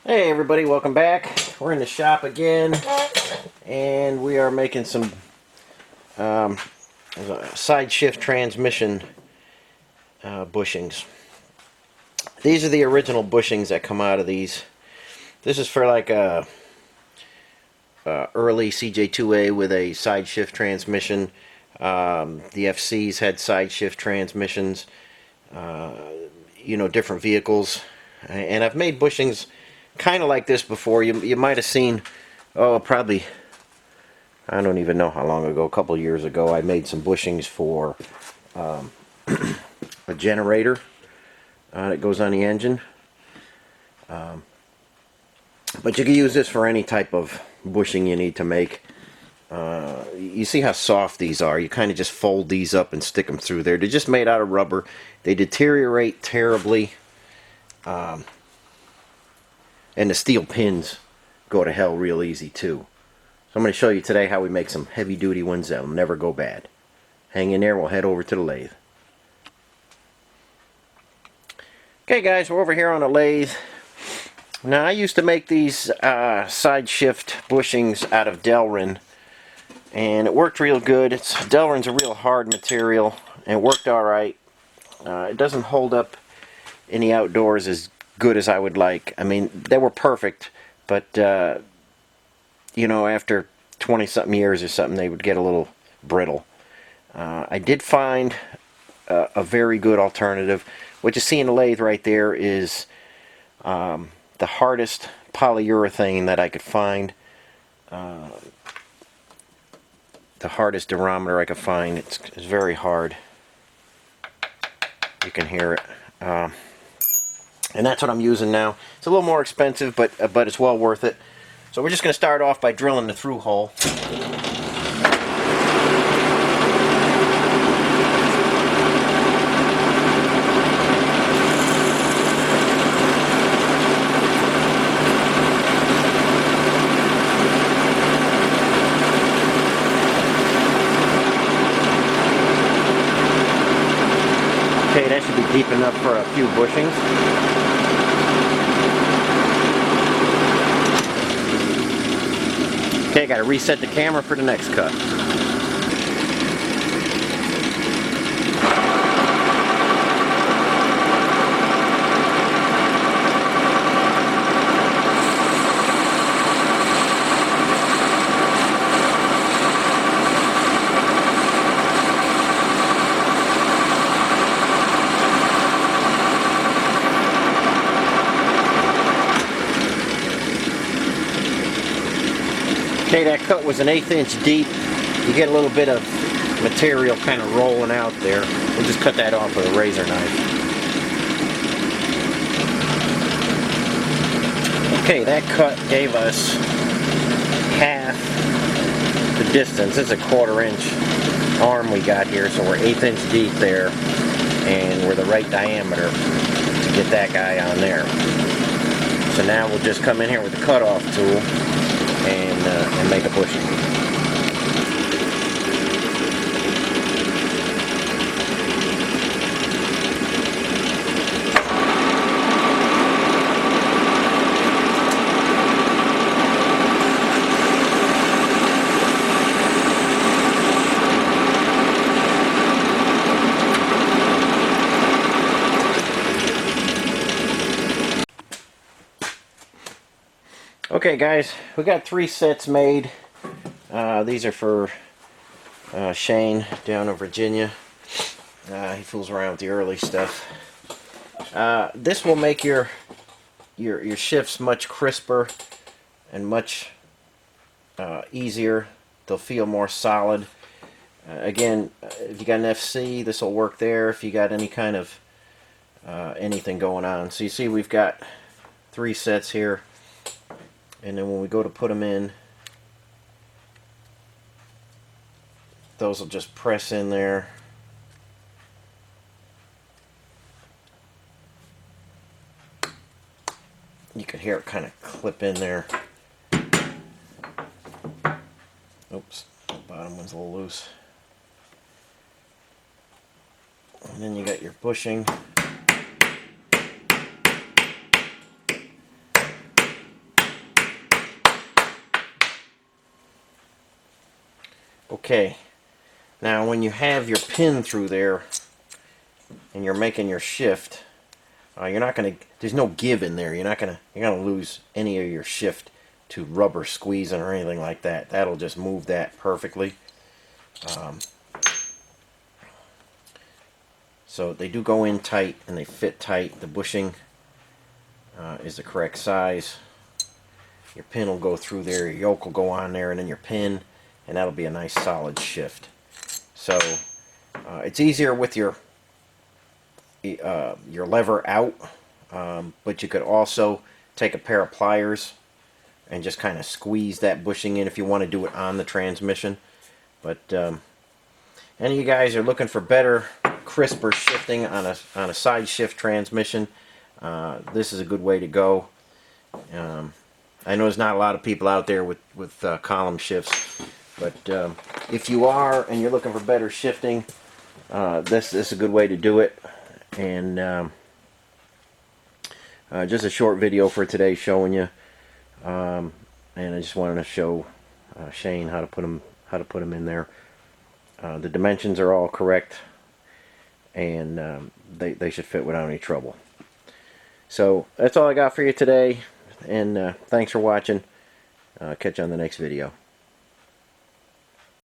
Hey everybody, welcome back. We're in the shop again, and we are making some side shift transmission bushings. These are the original bushings that come out of these. This is for like a early CJ5A with a side shift transmission. The FCs had side shift transmissions, different vehicles. And I've made bushings kind of like this before. You might have seen, probably, I don't even know how long ago, a couple years ago, I made some bushings for a generator that goes on the engine. But you can use this for any type of bushing you need to make. You see how soft these are. You kind of just fold these up and stick them through there. They're just made out of rubber. They deteriorate terribly. And the steel pins go to hell real easy too. So I'm going to show you today how we make some heavy duty ones that will never go bad. Hang in there, we'll head over to the lathe. Okay guys, we're over here on the lathe. Now I used to make these side shift bushings out of Delrin, and it worked real good. Delrin's a real hard material, and it worked alright. It doesn't hold up in the outdoors as good as I would like. I mean, they were perfect, but after 20 something years or something, they would get a little brittle. I did find a very good alternative. What you see in the lathe right there is the hardest polyurethane that I could find. The hardest durometer I could find. It's very hard. You can hear it. And that's what I'm using now. It's a little more expensive, but it's well worth it. So we're just going to start off by drilling the through hole. Okay, that should be deep enough for a few bushings. Okay, got to reset the camera for the next cut. Okay, that cut was an 1/8 inch deep. You get a little bit of material kind of rolling out there. We'll just cut that off with a razor knife. Okay, that cut gave us half the distance. It's a 1/4 inch arm we got here, so we're 1/8 inch deep there, and we're the right diameter to get that guy on there. So now we'll just come in here with the cutoff tool and make a bushing. Okay guys, we got 3 sets made. These are for Shane down in Virginia. He fools around with the early stuff. This will make your shifts much crisper and much easier. They'll feel more solid. Again, if you got an FC, this will work there. If you got any kind of anything going on. So you see we've got 3 sets here. And then when we go to put them in, those will just press in there. You can hear it kind of clip in there. Oops, the bottom one's a little loose. And then you got your bushing. Okay, now when you have your pin through there and you're making your shift, you're not gonna. There's no give in there. You're gonna lose any of your shift to rubber squeezing or anything like that. That'll just move that perfectly. So they do go in tight and they fit tight. The bushing is the correct size. Your pin will go through there, your yoke will go on there, and then your pin, and that'll be a nice solid shift. So it's easier with your lever out, but you could also take a pair of pliers and just kind of squeeze that bushing in if you want to do it on the transmission. But any of you guys are looking for better, crisper shifting on a side shift transmission, this is a good way to go. I know there's not a lot of people out there with column shifts, but if you are and you're looking for better shifting, this is a good way to do it. And just a short video for today showing you, and I just wanted to show Shane how to put them in there. The dimensions are all correct, and they should fit without any trouble. So that's all I got for you today, and thanks for watching. Catch you on the next video.